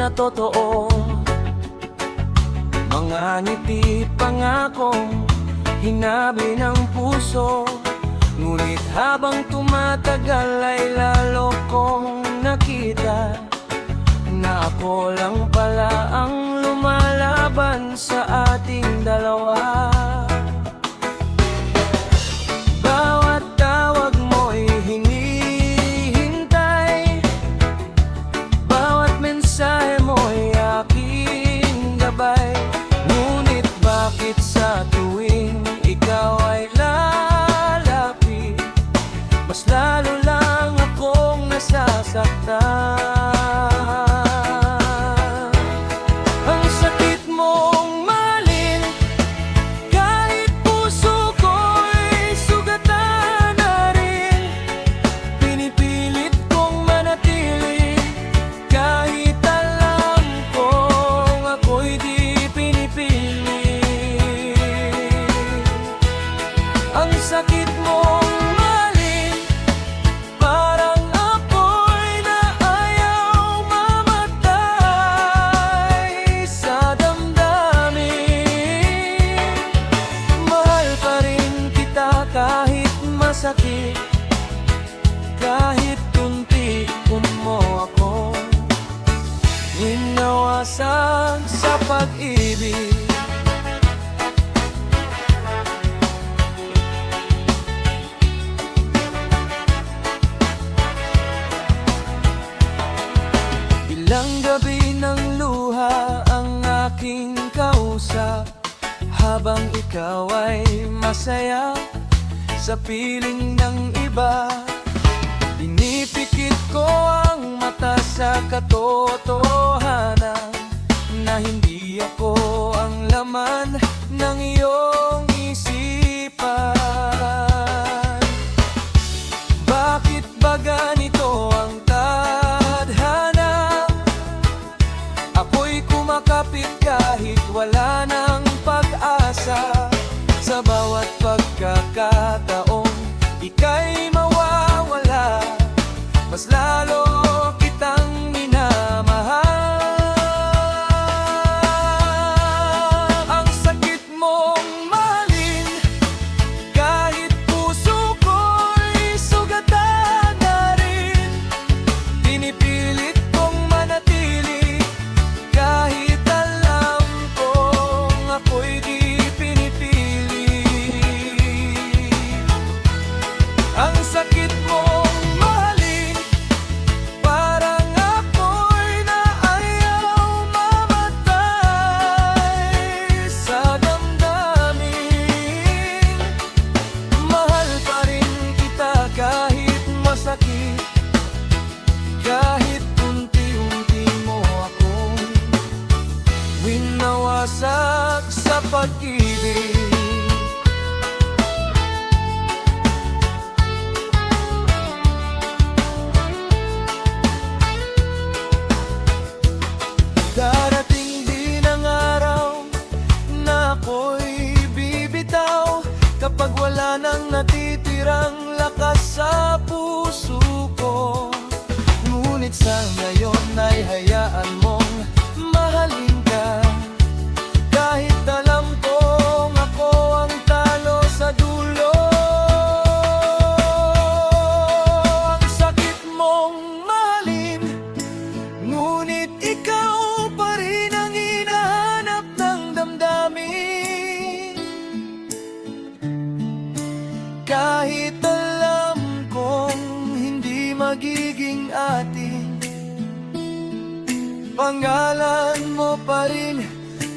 na totoo. Mga ngiti pangakong hinabi ng puso, ngunit habang tumatagal ay lalo kong nakita na ako lang pala ang lumalaban sa ating dalawa. Bawat tawag mo'y hinihintay, bawat mensahe mo'y aking gabay. Ngunit bakit sa tuwing ikaw ay lalapit, mas lalo lang akong nasasaktan? Sakit mong mahalin, parang apoy na ayaw mamatay sa damdamin. Mahal pa rin kita kahit masakit, kahit tunti-un mo ako winawasan sa pag-ibig. Ilang gabi ng luha ang aking kausap, habang ikaw ay masaya sa piling ng iba. Pinipikit ko ang mata sa katotohanan na hindi ako ang laman ng iyong isipan. Bakit ba ganito ang kapit kahit wala ng pag-asa? Sa bawat pagkakataong ika'y mawawala, mas lalo kitang minamahal. Ang sakit mong mahalin, kahit puso ko'y sugatan na rin. Pinipilit kong manatili kahit ako'y di pinipili. Ang sakit mong mahalin, parang apoy na ayaw mamatay sa damdamin. Mahal pa rin kita kahit masakit, kahit unti-unti mo akong winawasak sa pag-ibig. Darating din ang araw na ako'y bibitaw, kapag wala nang natitirang lakas sa puso ko. Ngunit sa ngayon ay hayaan mong mahalin ka, kahit alam kong ako ang talo sa dulo. Ang sakit mong mahalin, ngunit ikaw pa rin ang hinahanap ng damdamin. Kahit alam kong hindi magiging atin, pangalan mo pa rin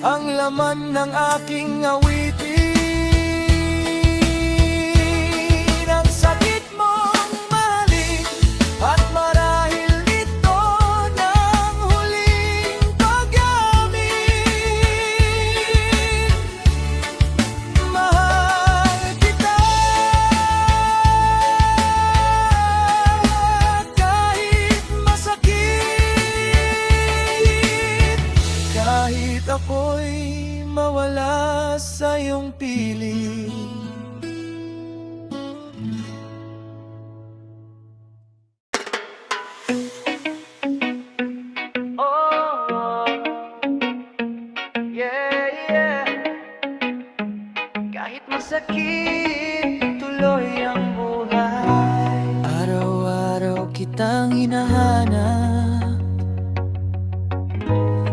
ang laman ng aking awitin. Ang sakit mong mahalin, at marahil ito ng huling pag-amin. Mahal kita kahit masakit, kahit ako'y mawala sa iyong piling. Oh, Yeah, yeah. Kahit masakit, tuloy ang buhay. Araw-araw kitang hinahanap,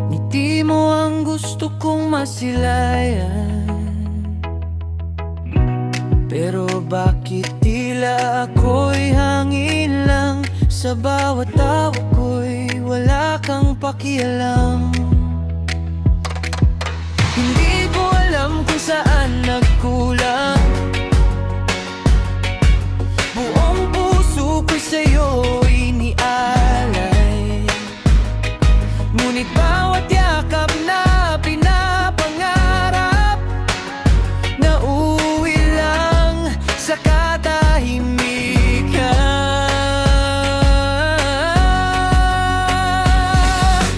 ngiti mo ang gusto kong masilayan. Pero bakit tila ako'y hangin lang? Sa bawat tawa ko'y wala kang pakialam. Hindi ko alam kung saan nagkulang. Buong puso ko'y sa'yo inialay. Ngunit bawat yakap na pinapangarap, nauwi lang sa katahimikan.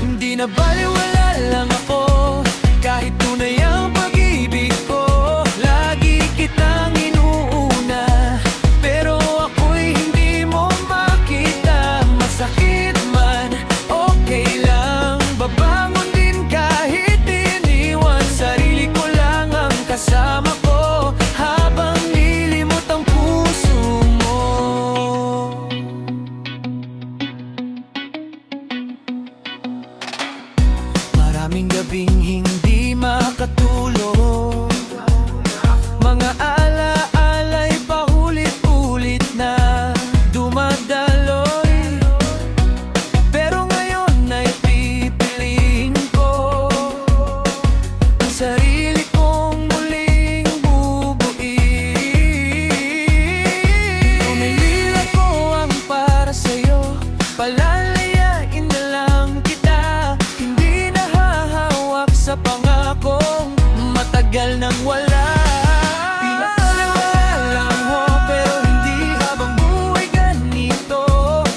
Hindi na baliwala lang ako, kahit tunay ang pag-ibig ko. Lagi kitang inuuna, pero ako'y hindi mo makita. Masakit man, okay lang. Babangon din kahit iniwan. Sarili ko lang ang kasama ko habang nilimot ang puso mo. Maraming gabing hindi makatulog, mga alaala'y paulit-ulit na dumadaloy. Pero ngayon ay pipiliin ko ang sarili kong muling bubuin. Umilila ko ang para sa'yo, palalayain na lang kita. Hindi nahahawak sa pangakong matagal nang wala. Pinakalawa lang ho, pero hindi habang buhay ganito.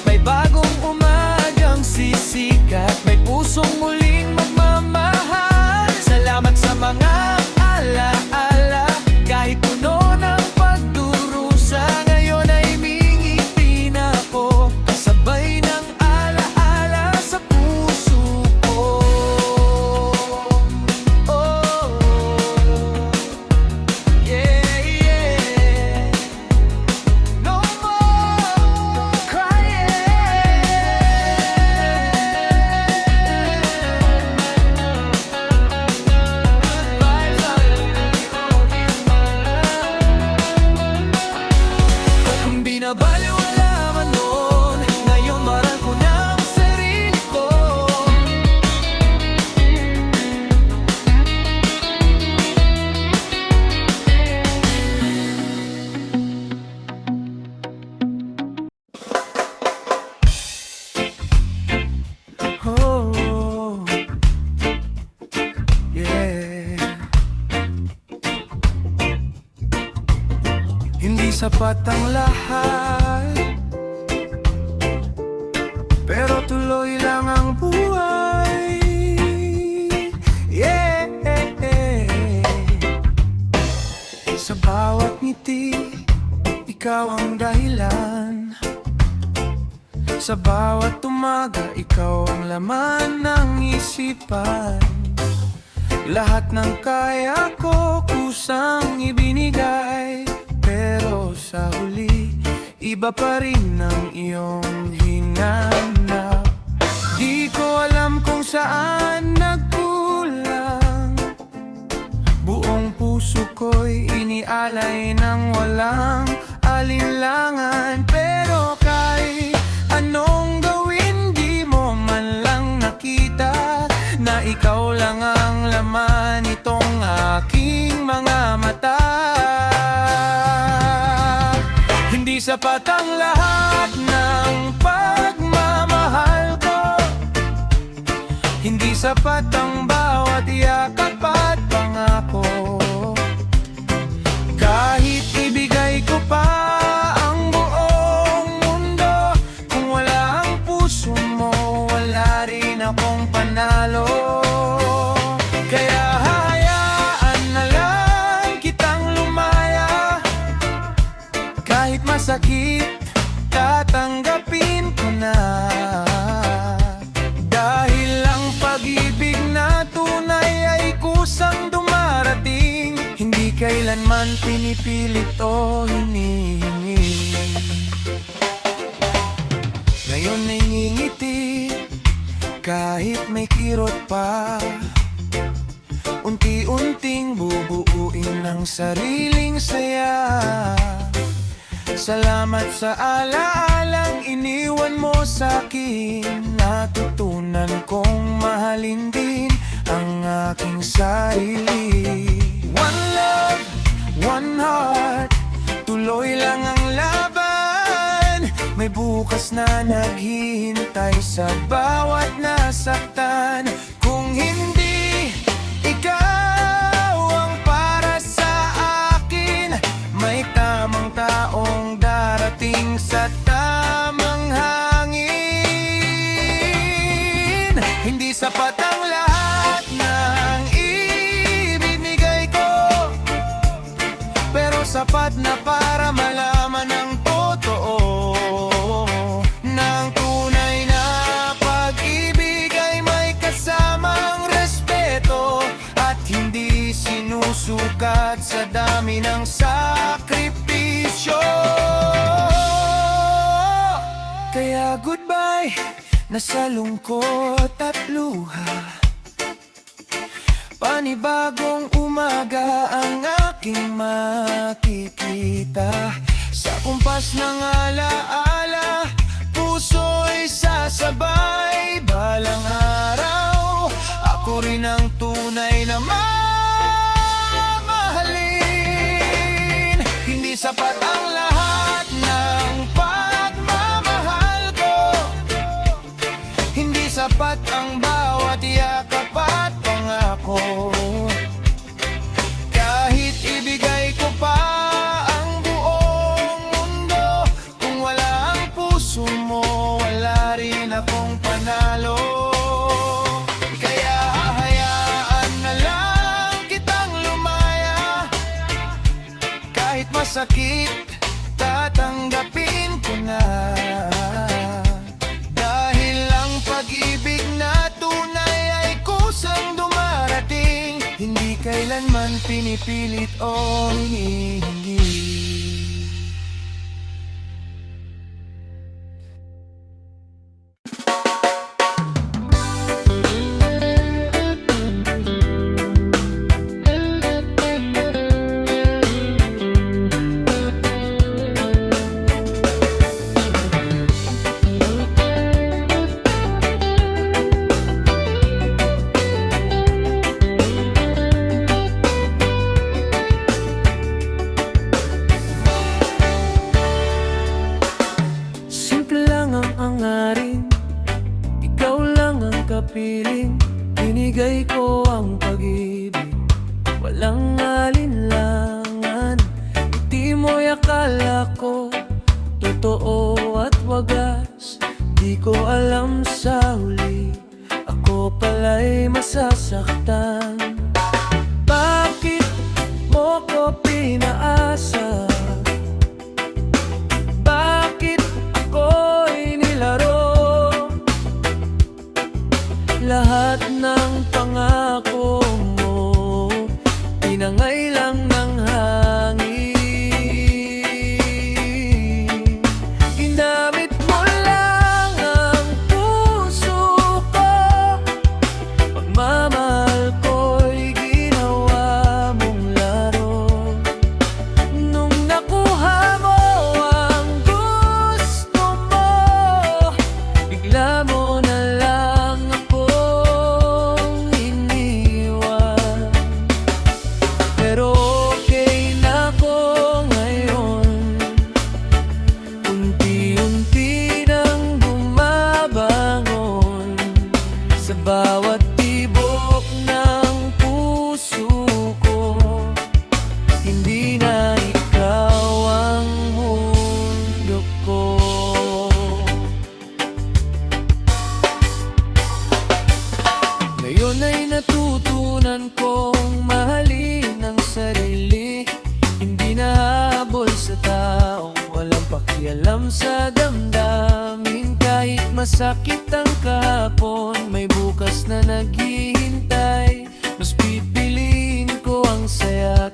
May bagong umagang sisikat, may pusong muling magmamahal. Salamat sa mga alaala, kahit puno ng pagdurusa. Ngayon ay mingiti na ako, kasabay ng alaala sa puso ko. Oh, yeah, yeah. No more crying. Goodbyes kung binabaliwala man noon, ngayon mahal ko na ang sarili ko. Oh, yeah. Hindi sapat ang lahat, pero tuloy lang ang buhay. Yeah. Sa bawat ngiti, ikaw ang dahilan. Sa bawat umaga, ikaw ang laman ng isipan. Lahat ng kaya ko kusang ibinigay, pero sa huli, iba pa rin ang iyong hinanap. Di ko alam kung saan nagkulang. Buong puso ko'y inialay ng walang alinlangan. Pero kahit anong gawin, di mo man lang nakita na ikaw lang ang laman nitong aking mga mata. Hindi sapat ang lahat ng pagmamahal ko, hindi sapat ang bawat yakap at pangako. Kahit ibigay ko pa ang buong mundo, kung wala ang puso mo, wala rin akong panalo. Kaya hahayaan na lang kitang lumaya. Kahit masakit, tatanggapin ko na. Dahil ang pag-ibig na tunay ay kailanman pinipilit o hinihingi. Ngayon ay ngingiti kahit may kirot pa. Unti-unting bubuuin ang sariling saya. Salamat sa alaalang iniwan mo sa'kin. Natutunan kong mahalin din ang aking sarili. One love, one heart, tuloy lang ang laban. May bukas na naghihintay sa bawat nasaktan. Kung hindi ikaw ang para sa akin, may tamang taong darating sa tamang hangin. Hindi sapat ang lahat ng ibinigay ko, pero sapat na para malaman ang totoo. Ng tunay na pag-ibig ay may kasamang respeto at hindi sinusukat sa dami ng sakripisyo. Kaya goodbye na sa lungkot at luha. Panibagong umaga ang aking makikita. Sa kumpas ng alaala, puso'y sasabay. Balang araw, ako rin ang tunay na mamahalin. Hindi sapat ang lahat ng pagmamahal ko. Hindi sapat ang bawat yakap at pangako. Kahit ibigay ko pa ang buong mundo, kung wala ang puso mo, wala rin akong panalo. Kaya hahayaan na lang kitang lumaya. Kahit masakit, tatanggapin ko na. Dahil ang pag-ibig na tunay ay kusang dumarating. Hindi kailanman pinipilit o hinihingi.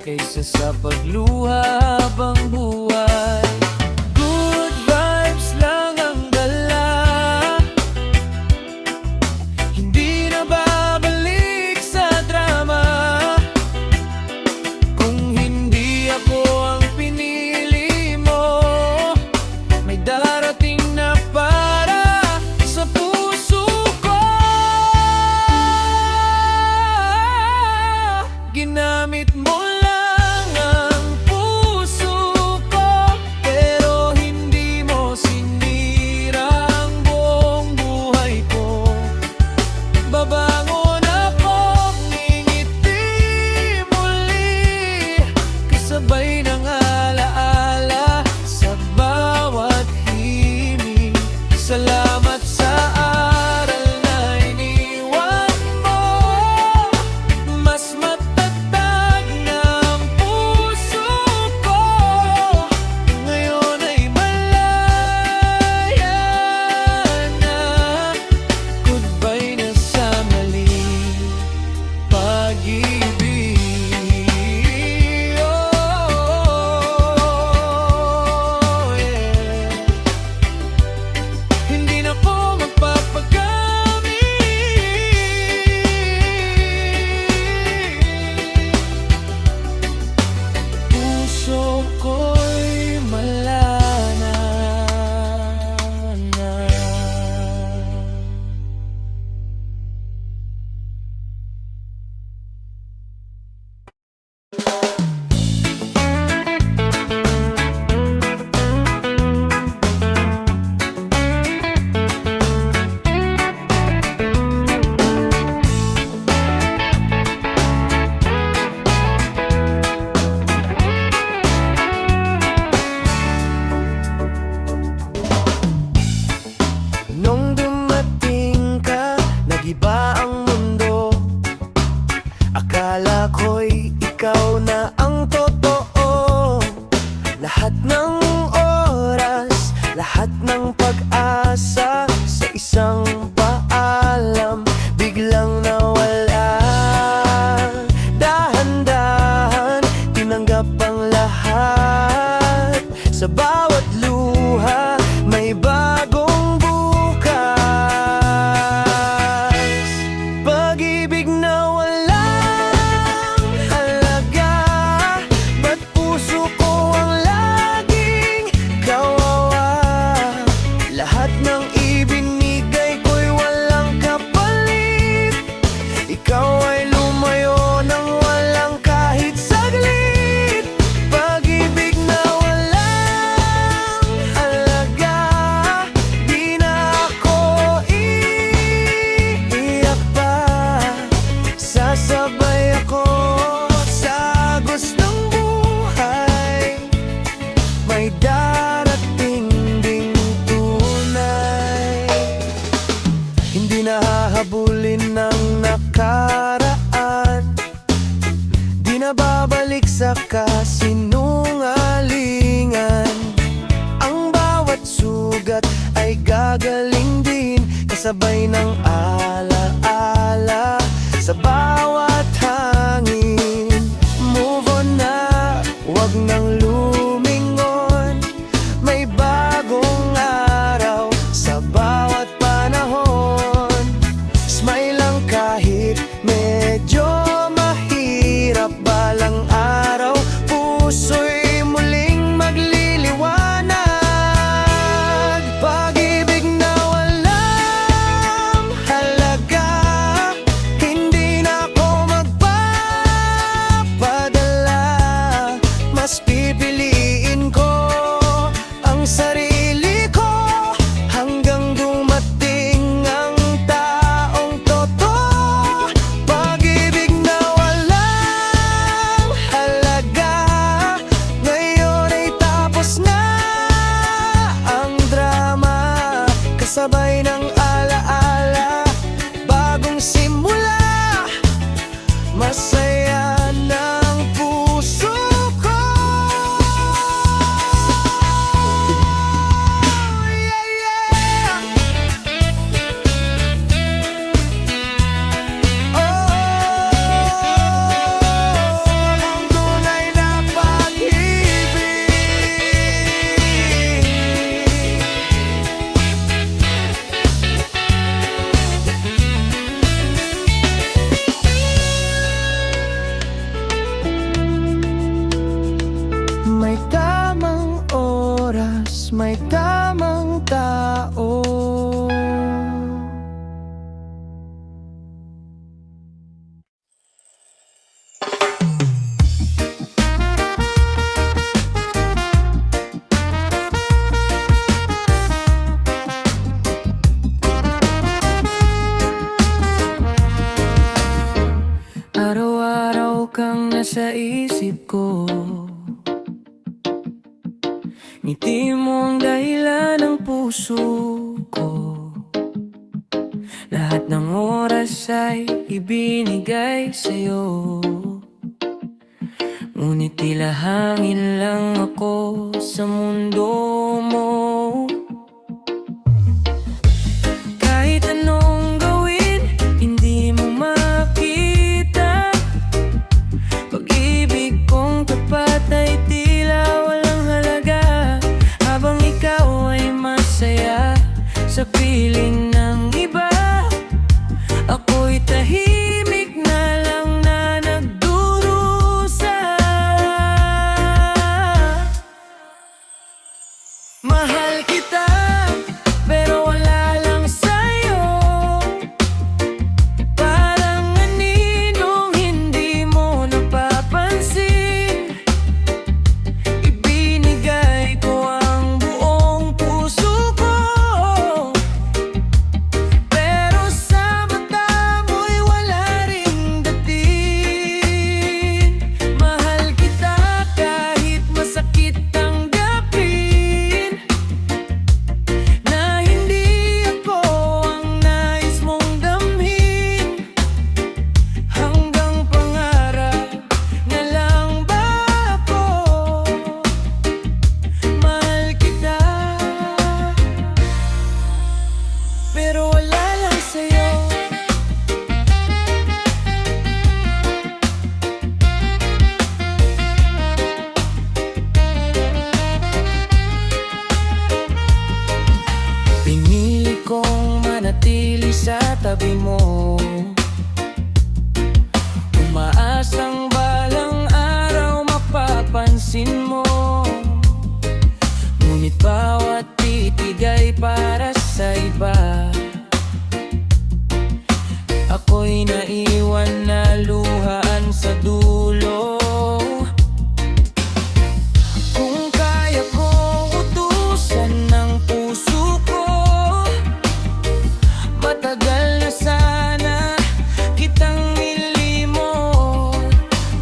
kaysa sa pagluha habang buhay. Good vibes lang ang dala, hindi na babalik sa drama. Kung hindi ako ang pinili mo, may darating na para sa puso ko. Ginamit mo lang ang puso ko, pero hindi mo sinira ang buong buhay ko. Babangon ako, ngingiti muli, kasabay ng alaala sa bawat himig. Salamat sa aral na iniwan mo, mas matatag na ang puso ko. Ngayon ay malaya na, goodbye na sa maling pag-ibig. Oh, yeah. Hindi na ko magpapagamit, puso ko'y malana na. Nung dumating ka, nag-iba ang mundo. Akala ko'y ikaw na ang totoo. Lahat ng oras, lahat ng pag-asa, sa isang paalam biglang nawala. Dahan-dahan tinanggap ang lahat. Sa bawat luha may bagong bukas. Pag-ibig na walang halaga, ba't puso ko ang laging kawawa? Lahat ng ibinigay ko'y walang kapalit. Ikaw ay lumayo nang walang kahit saglit. Pag-ibig na walang halaga, di na ako iiyak pa. Sasabay ako sa agos ng buhay, may darating ding tunay. Hindi na hahabulin ng nakaraan, di na babalik sa kasinungalingan. Ang bawat sugat ay gagaling din, kasabay ng alaala sa bawat hangin. Move on na, wag nang lumingon. May bagong araw sa bawat panahon. Smile lang kahit medyo mahirap. Balang araw, puso'y muling magliliwanag. Pag-ibig na walang halaga, hindi na ako oras may tamang tao. Araw-araw kang nasa isip ko, ngiti mo ang dahilan ng puso ko. Lahat ng oras ay ibinigay sa'yo, ngunit tila hangin lang ako sa mundo mo. Kahit anong gawin, hindi mo makita. Pag-ibig kong tapat ay tila walang halaga, habang ikaw ay masaya sa piling ng iba. Ako'y tahimik na lang na nagdurusa. Mahal kita, pero wala lang sa'yo. Parang aninong hindi mo napapansin. Ibinigay ko ang buong puso ko, pero sa mata mo'y wala ring dating. Mahal kita kahit masakit tanggapin, na hindi ako ang nais mong damhin. Hanggang pangarap na lang ba ako? Mahal kita, pero wala lang sa'yo. Pinili kong manatili sa tabi mo, umaasang balang araw mapapansin mo. Ngunit bawat titig ay para sa iba. Ako'y naiwan na luhaan sa dulo. Kung kaya kong utusan ng puso ko, matagal na sana kitang nilimot.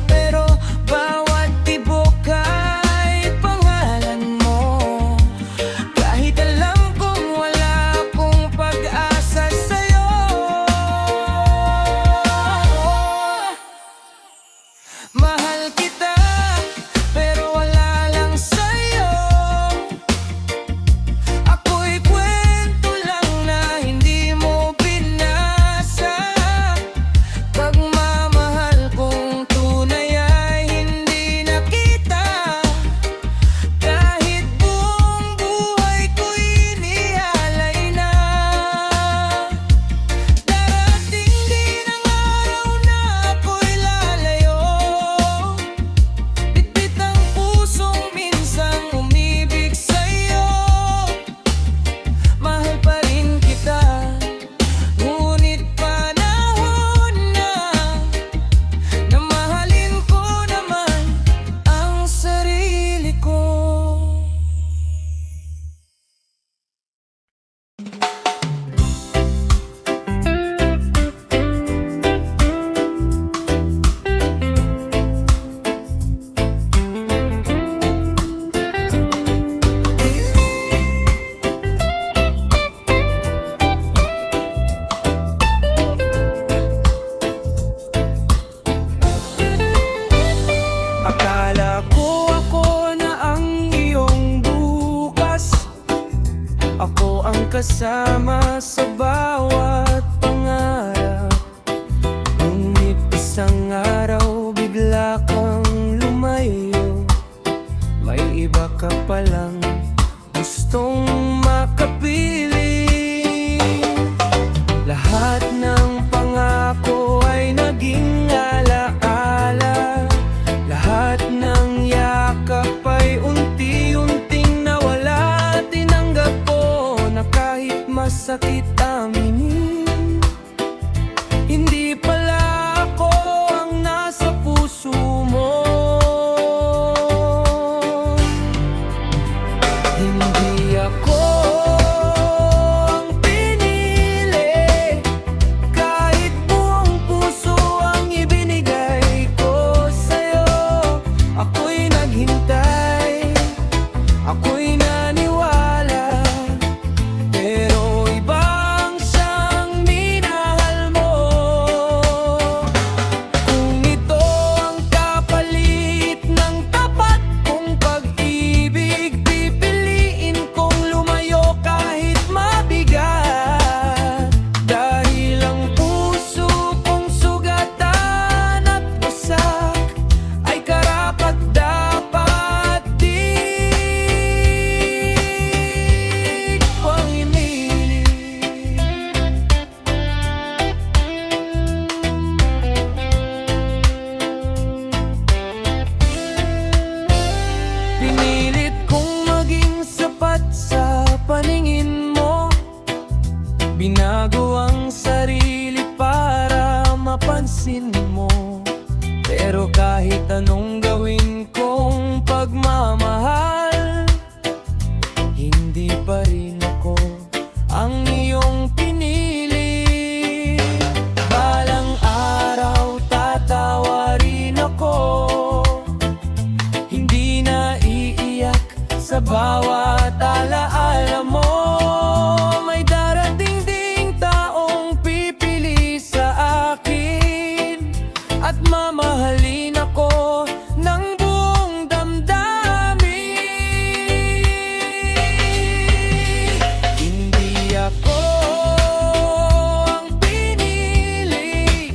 Pero bawat tibok ay pangalan mo. Kahit alam kong wala akong pag-asa sa'yo. Mahal kita, pero wala lang sa'yo. Ako'y kwento lang na hindi mo binasa. Pagmamahal kong tunay ay hindi nakita. Kahit buong buhay ko'y inialay na. Darating din ang araw na ako'y lalayo. Bitbit ang pusong minsang umibig sa'yo. Mahal pa rin kita, ngunit panahon na na mahalin ko naman ang sarili ko. Akala ko ako na ang iyong bukas. Ako ang kasama sa bawat pangarap. Ngunit isang araw bigla kang lumayo. May iba ka palang gustong makapiling. Lahat ng pangako ay naging alaala. Lahat ng yakap ay unti-unting nawala. pansin mo. Pero kahit anong gawin kong pagmamahal, hindi pa rin ako ang iyong pinili. Balang araw tatawarin ako, hindi na iiyak sa bawat alaala mo. May darating ding taong pipili sa akin at mamahalin ako ng buong damdamin. Hindi ako ang pinili,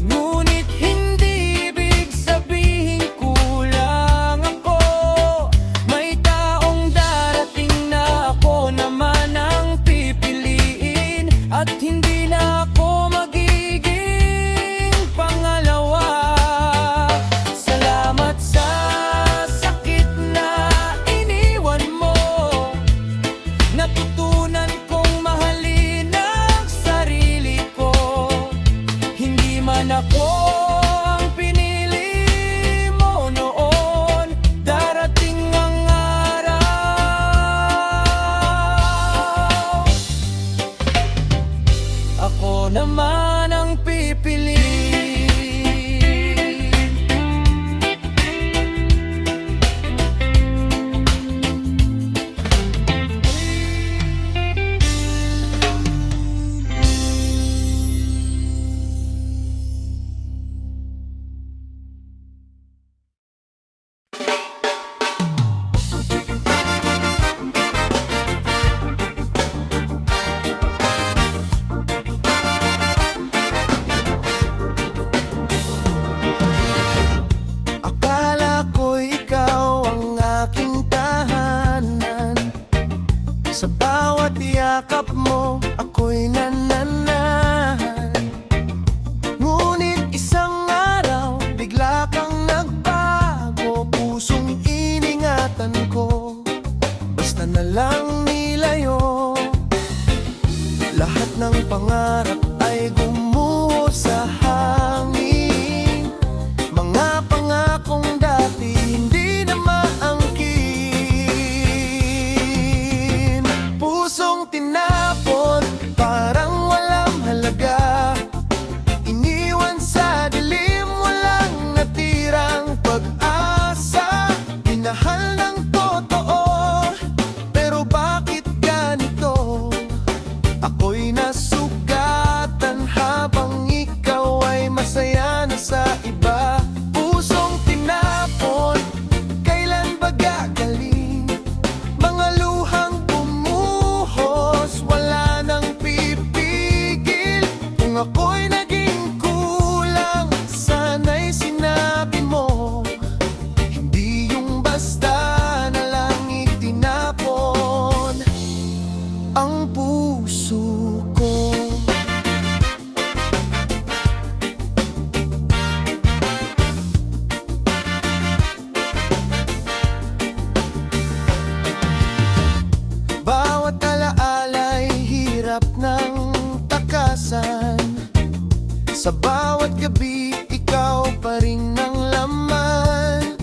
ngunit hindi ibig sabihin kulang ako. May taong darating na ako naman ang pipiliin, at hindi na ako magiging pangalawa. Salamat sa sakit na iniwan mo, natutunan kong mahalin ang sarili ko. Hindi man ako ang pinili mo noon, darating ang araw ako naman ang pipili. Akala ko ikaw ang aking tahanan, sa bawat yakap mo ako'y nananahan. Ngunit isang araw bigla kang nagbago, pusong iningatan ko basta na lang nilayo. Lahat ng pangarap ay gumuho sa hangin, mga pangakong dati hindi na maangkin. Pusong tinapon, parang walang halaga, iniwan sa dilim, walang natirang pag-asa. Minahal ng totoo, pero bakit ganito? Ako'y nasugatan habang ikaw ay masaya na sa iba. Pusong tinapon, kailan ba gagaling? Mga luhang bumuhos, wala nang pipigil. Kung ako'y naging kulang, sana'y sinabi mo, hindi yung basta na lang itinapon ang puso ko. Bawat alaala'y hirap ng takasan, sa bawat gabi ikaw pa rin ang laman.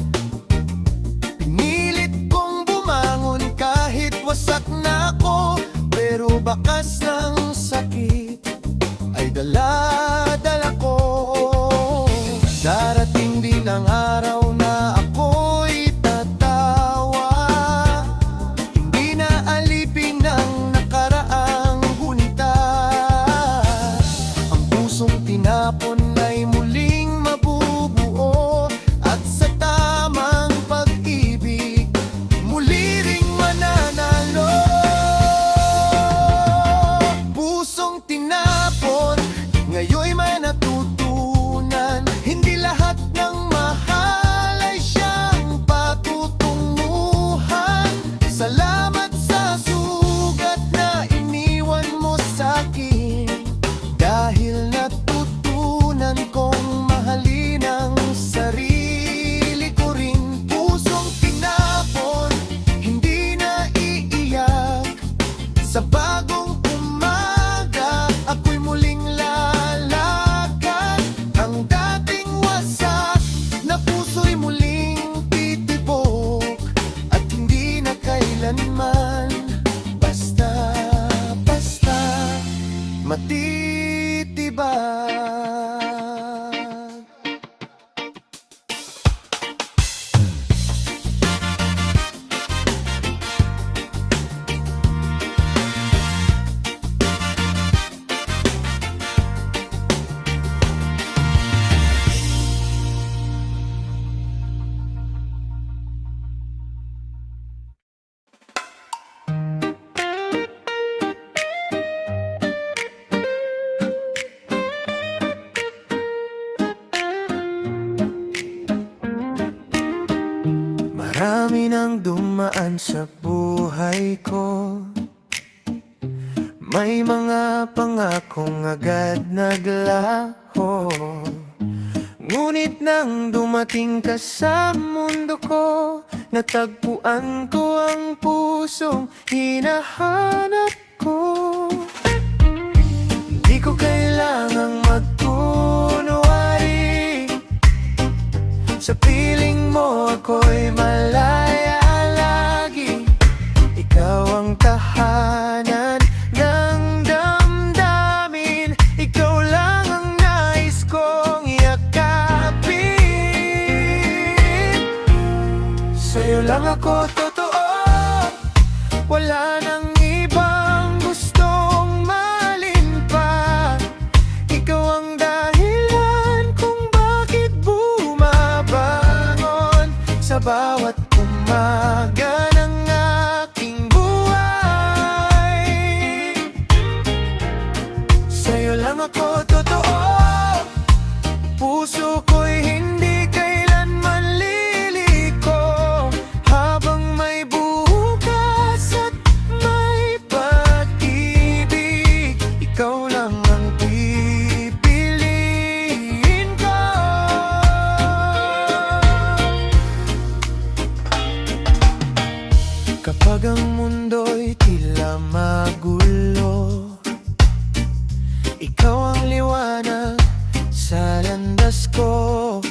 Pinilit kong bumangon kahit wasak na ako, pero bakas ng sakit ay dala-dala ko. Darating din ang araw na ako'y tatawa, hindi na alipin ang nakaraang gunita. Ang pusong tinapon ay muling mabubuo, at sa tamang pag-ibig muli ring mananalo. Pusong tinapon, ngayon'y may natutunan, hindi lahat ng mahal Marami nang dumaan sa buhay ko, may mga pangakong agad naglaho. Ngunit nang dumating ka sa mundo ko, natagpuan ko ang pusong hinahanap ko. Di ko kailangang magkunwari, sa piling mo ako'y malaya lagi. Ikaw ang tahanan ng damdamin, ikaw lang ang nais kong yakapin. Sa'yo lang ako totoo, wala nang ibang gustong mahalin pa. Ikaw ang dahilan kung bakit bumabangon sa bawat umaga ng aking buhay. Sa'yo lang ako totoo, puso ko'y hindi kailanman liliko. Habang may bukas at may pag-ibig, ikaw lang ang pipiliin ko. Kapag ang mundo'y tila magulo, ikaw ang liwanag sa landas ko.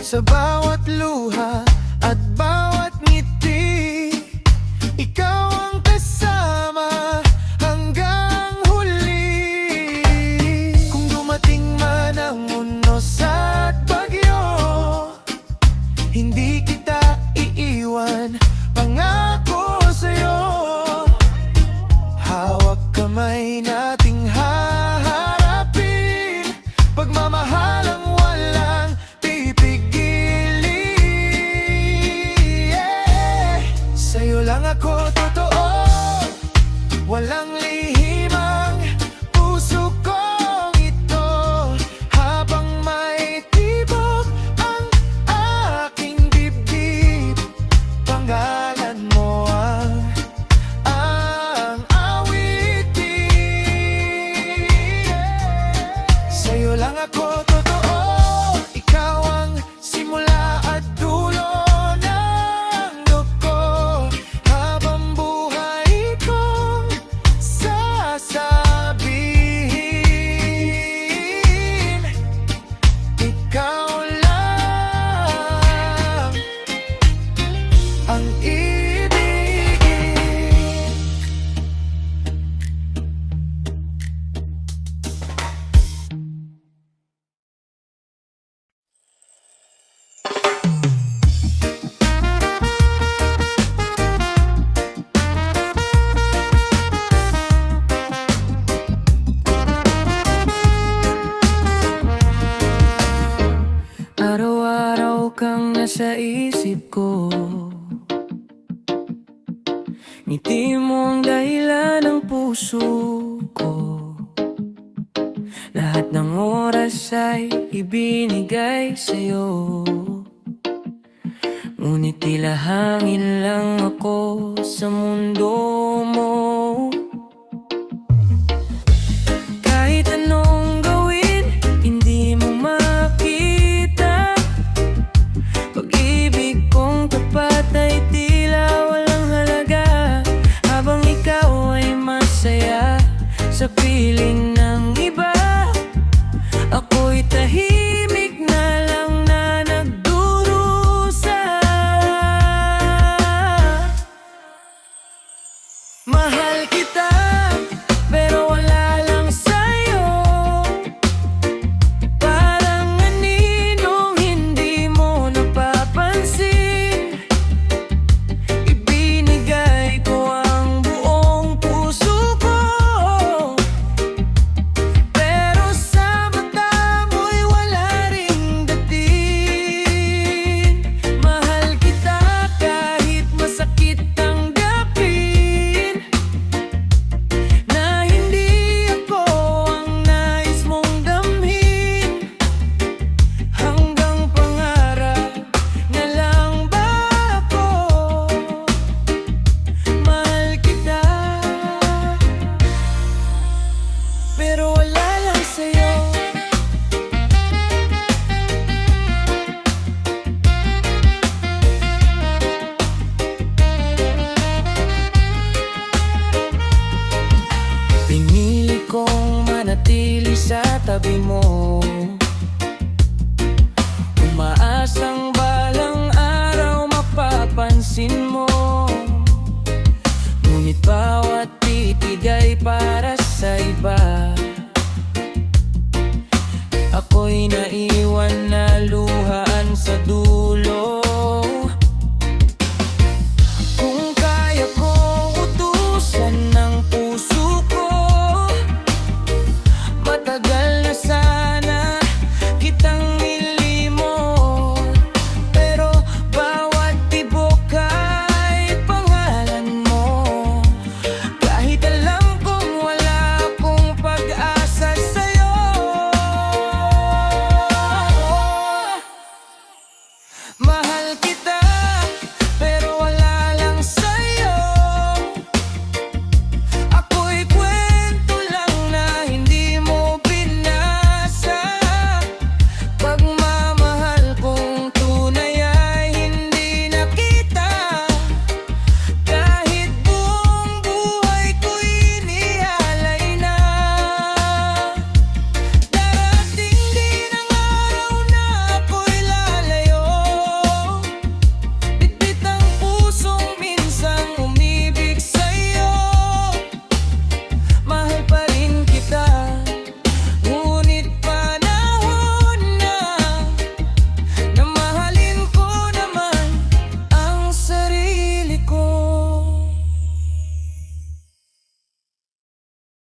Sa bawat luha at bawat ngiti, ikaw ang kasama hanggang huli. Kung dumating man ang unos at bagyo, hindi kita iiwan, pangako sa'yo. Hawak kamay nating haharapin, pagmamahalang walang pipigilin. Sa'yo lang ako totoo, walang lihimang puso kong ito. Habang may tibok ang aking dibdib, pangalan mo ang awitin. Sa'yo lang ako totoo, ikaw ang simula at dulo ng dugo. Habang buhay kong sasabihin, ikaw lang ang ibigin. Araw-araw kang nasa isip ko, ngiti mo ang dahilan ng puso ko. Lahat ng oras ay ibinigay sa'yo, ngunit tila hangin lang ako sa mundo mo.